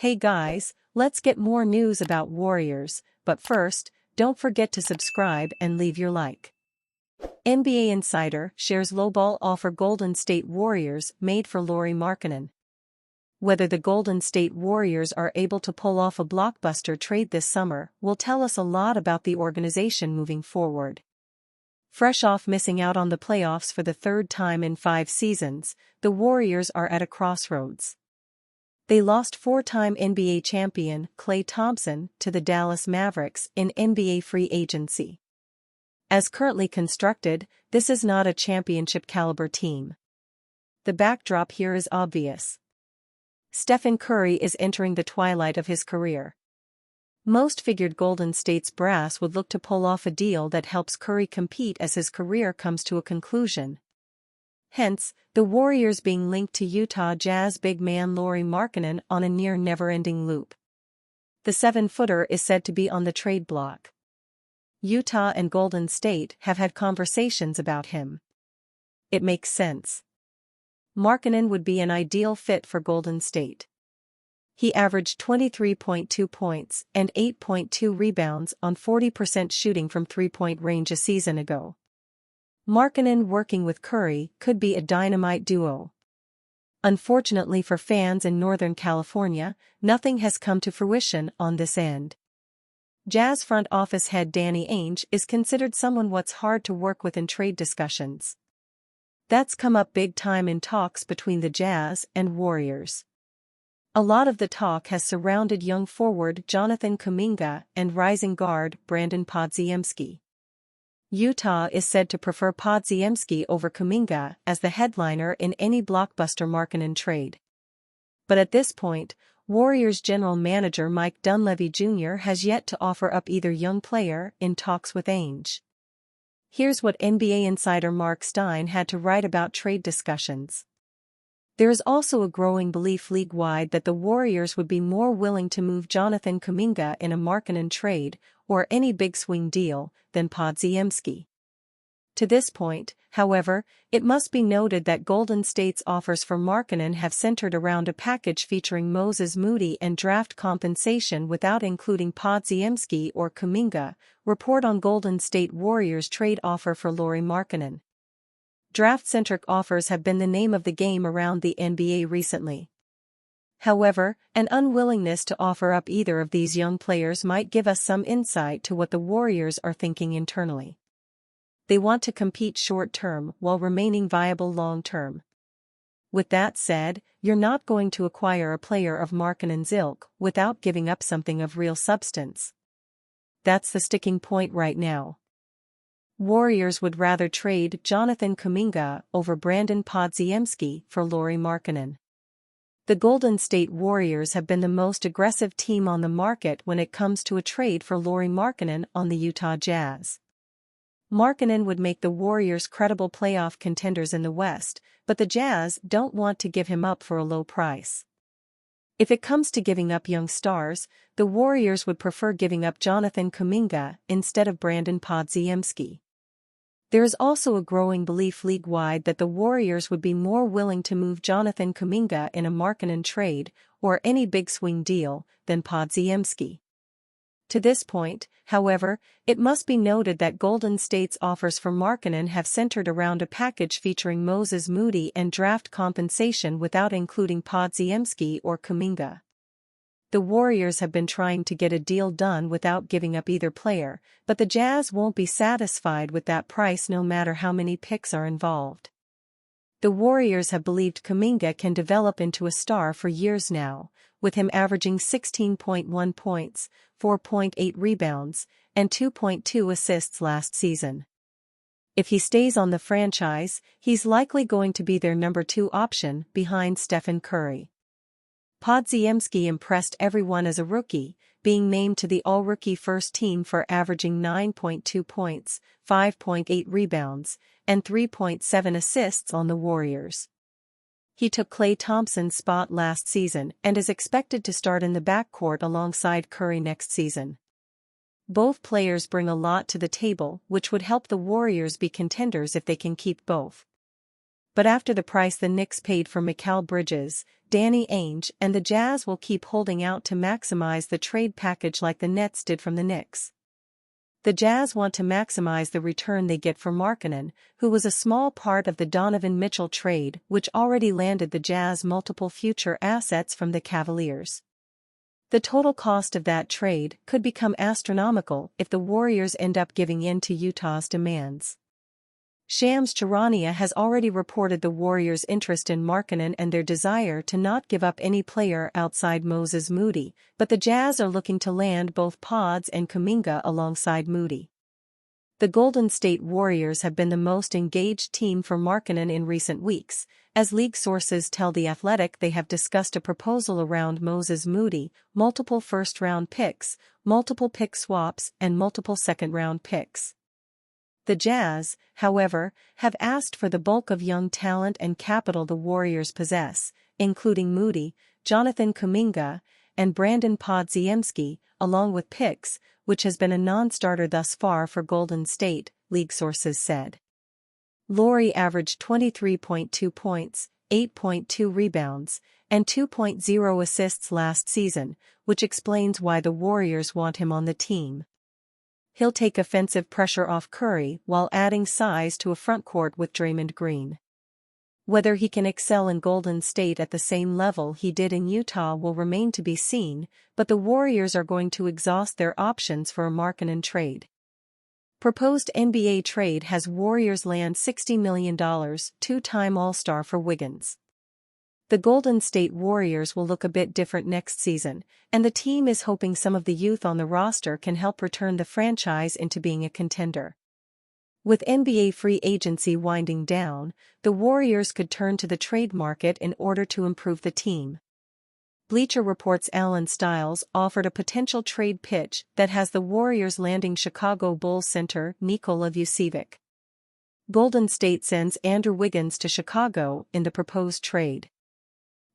Hey guys, let's get more news about Warriors, but first, don't forget to subscribe and leave your like. NBA Insider shares lowball offer Golden State Warriors made for Lauri Markkanen. Whether the Golden State Warriors are able to pull off a blockbuster trade this summer will tell us a lot about the organization moving forward. Fresh off missing out on the playoffs for the third time in 5 seasons, the Warriors are at a crossroads. They lost 4-time NBA champion Klay Thompson to the Dallas Mavericks in NBA free agency. As currently constructed, this is not a championship-caliber team. The backdrop here is obvious. Stephen Curry is entering the twilight of his career. Most figured Golden State's brass would look to pull off a deal that helps Curry compete as his career comes to a conclusion. Hence, the Warriors being linked to Utah Jazz big man Lauri Markkanen on a near never-ending loop. The 7-footer is said to be on the trade block. Utah and Golden State have had conversations about him. It makes sense. Markkanen would be an ideal fit for Golden State. He averaged 23.2 points and 8.2 rebounds on 40% shooting from three-point range a season ago. Markkanen working with Curry could be a dynamite duo. Unfortunately for fans in Northern California, nothing has come to fruition on this end. Jazz front office head Danny Ainge is considered someone what's hard to work with in trade discussions. That's come up big time in talks between the Jazz and Warriors. A lot of the talk has surrounded young forward Jonathan Kuminga and rising guard Brandon Podziemski. Utah is said to prefer Podziemski over Kuminga as the headliner in any blockbuster Markkanen trade. But at this point, Warriors general manager Mike Dunleavy Jr. has yet to offer up either young player in talks with Ainge. Here's what NBA insider Mark Stein had to write about trade discussions. There is also a growing belief league-wide that the Warriors would be more willing to move Jonathan Kuminga in a Markkanen trade or any big swing deal than Podziemski. To this point, however, it must be noted that Golden State's offers for Markkanen have centered around a package featuring Moses Moody and draft compensation without including Podziemski or Kuminga. Report on Golden State Warriors trade offer for Lauri Markkanen. Draft-centric offers have been the name of the game around the NBA recently. However, an unwillingness to offer up either of these young players might give us some insight to what the Warriors are thinking internally. They want to compete short-term while remaining viable long-term. With that said, you're not going to acquire a player of Markkanen's ilk without giving up something of real substance. That's the sticking point right now. Warriors would rather trade Jonathan Kuminga over Brandon Podziemski for Lauri Markkanen. The Golden State Warriors have been the most aggressive team on the market when it comes to a trade for Lauri Markkanen on the Utah Jazz. Markkanen would make the Warriors credible playoff contenders in the West, but the Jazz don't want to give him up for a low price. If it comes to giving up young stars, the Warriors would prefer giving up Jonathan Kuminga instead of Brandon Podziemski. There is also a growing belief league-wide that the Warriors would be more willing to move Jonathan Kuminga in a Markkanen trade or any big swing deal than Podziemski. To this point, however, it must be noted that Golden State's offers for Markkanen have centered around a package featuring Moses Moody and draft compensation without including Podziemski or Kuminga. The Warriors have been trying to get a deal done without giving up either player, but the Jazz won't be satisfied with that price no matter how many picks are involved. The Warriors have believed Kuminga can develop into a star for years now, with him averaging 16.1 points, 4.8 rebounds, and 2.2 assists last season. If he stays on the franchise, he's likely going to be their number 2 option behind Stephen Curry. Podziemski impressed everyone as a rookie, being named to the All-Rookie First Team for averaging 9.2 points, 5.8 rebounds, and 3.7 assists on the Warriors. He took Klay Thompson's spot last season and is expected to start in the backcourt alongside Curry next season. Both players bring a lot to the table, which would help the Warriors be contenders if they can keep both. but after the price the Knicks paid for Mikal Bridges, Danny Ainge and the Jazz will keep holding out to maximize the trade package like the Nets did from the Knicks. The Jazz want to maximize the return they get for Markkanen, who was a small part of the Donovan Mitchell trade which already landed the Jazz multiple future assets from the Cavaliers. The total cost of that trade could become astronomical if the Warriors end up giving in to Utah's demands. Shams Charania has already reported the Warriors' interest in Markkanen and their desire to not give up any player outside Moses Moody, but the Jazz are looking to land both Pods and Kuminga alongside Moody. The Golden State Warriors have been the most engaged team for Markkanen in recent weeks. As league sources tell The Athletic, they have discussed a proposal around Moses Moody, multiple first-round picks, multiple pick swaps and multiple second-round picks. The Jazz, however, have asked for the bulk of young talent and capital the Warriors possess, including Moody, Jonathan Kuminga, and Brandon Podziemski, along with picks, which has been a non-starter thus far for Golden State, league sources said. Lauri averaged 23.2 points, 8.2 rebounds, and 2.0 assists last season, which explains why the Warriors want him on the team. He'll take offensive pressure off Curry while adding size to a frontcourt with Draymond Green. Whether he can excel in Golden State at the same level he did in Utah will remain to be seen, but the Warriors are going to exhaust their options for a Markkanen trade. Proposed NBA trade has Warriors land $60 million, two-time All-Star for Wiggins. The Golden State Warriors will look a bit different next season, and the team is hoping some of the youth on the roster can help return the franchise into being a contender. With NBA free agency winding down, the Warriors could turn to the trade market in order to improve the team. Bleacher Report's Alan Stiles offered a potential trade pitch that has the Warriors landing Chicago Bulls center Nikola Vucevic. Golden State sends Andrew Wiggins to Chicago in the proposed trade.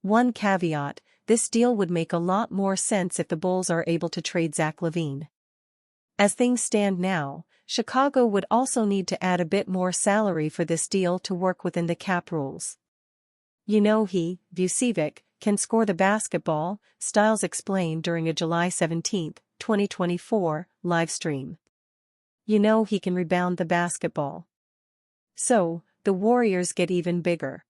One caveat: this deal would make a lot more sense if the Bulls are able to trade Zach LaVine. As things stand now, Chicago would also need to add a bit more salary for this deal to work within the cap rules. You know Vucevic, can score the basketball, Stiles explained during a July 17, 2024, live stream. You know he can rebound the basketball. So, the Warriors get even bigger.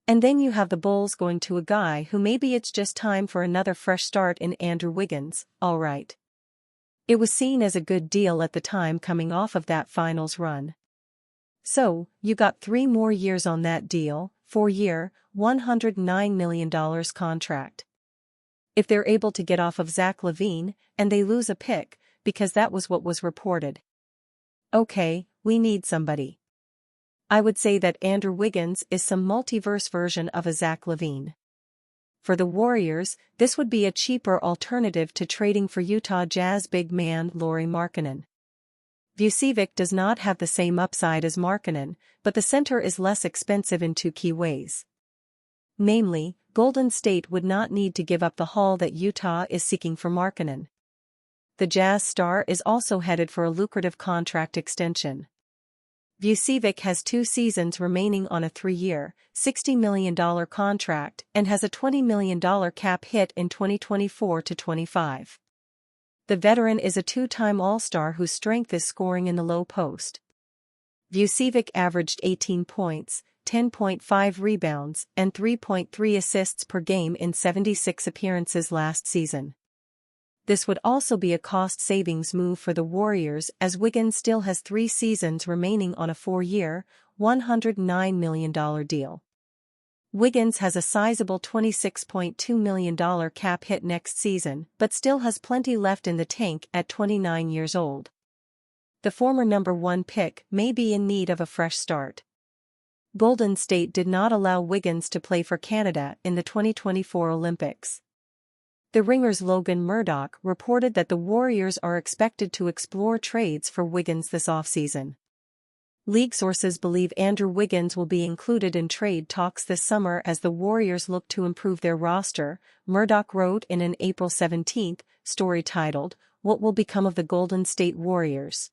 And then you have the Bulls going to a guy who maybe it's just time for another fresh start in Andrew Wiggins, alright. It was seen as a good deal at the time coming off of that finals run. So, you got 3 more years on that deal, 4-year, $109 million contract. If they're able to get off of Zach LaVine, and they lose a pick, because that was what was reported. Okay, we need somebody. I would say that Andrew Wiggins is some multiverse version of a Zach LaVine. For the Warriors, this would be a cheaper alternative to trading for Utah Jazz big man Lauri Markkanen. Vucevic does not have the same upside as Markkanen, but the center is less expensive in 2 key ways. Namely, Golden State would not need to give up the haul that Utah is seeking for Markkanen. The Jazz star is also headed for a lucrative contract extension. Vucevic has 2 seasons remaining on a 3-year, $60 million contract and has a $20 million cap hit in 2024-25. The veteran is a 2-time All-Star whose strength is scoring in the low post. Vucevic averaged 18 points, 10.5 rebounds, and 3.3 assists per game in 76 appearances last season. This would also be a cost-savings move for the Warriors as Wiggins still has 3 seasons remaining on a 4-year, $109 million deal. Wiggins has a sizable $26.2 million cap hit next season but still has plenty left in the tank at 29 years old. The former number 1 pick may be in need of a fresh start. Golden State did not allow Wiggins to play for Canada in the 2024 Olympics. The Ringer's Logan Murdoch reported that the Warriors are expected to explore trades for Wiggins this offseason. League sources believe Andrew Wiggins will be included in trade talks this summer as the Warriors look to improve their roster, Murdoch wrote in an April 17 story titled, "What Will Become of the Golden State Warriors?"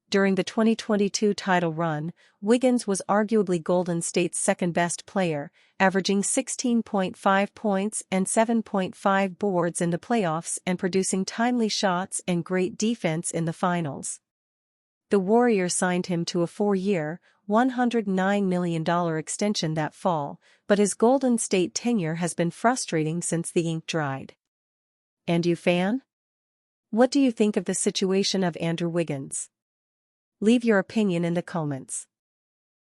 During the 2022 title run, Wiggins was arguably Golden State's second-best player, averaging 16.5 points and 7.5 boards in the playoffs and producing timely shots and great defense in the finals. The Warriors signed him to a 4-year, $109 million extension that fall, but his Golden State tenure has been frustrating since the ink dried. And you, fan? What do you think of the situation of Andrew Wiggins? Leave your opinion in the comments.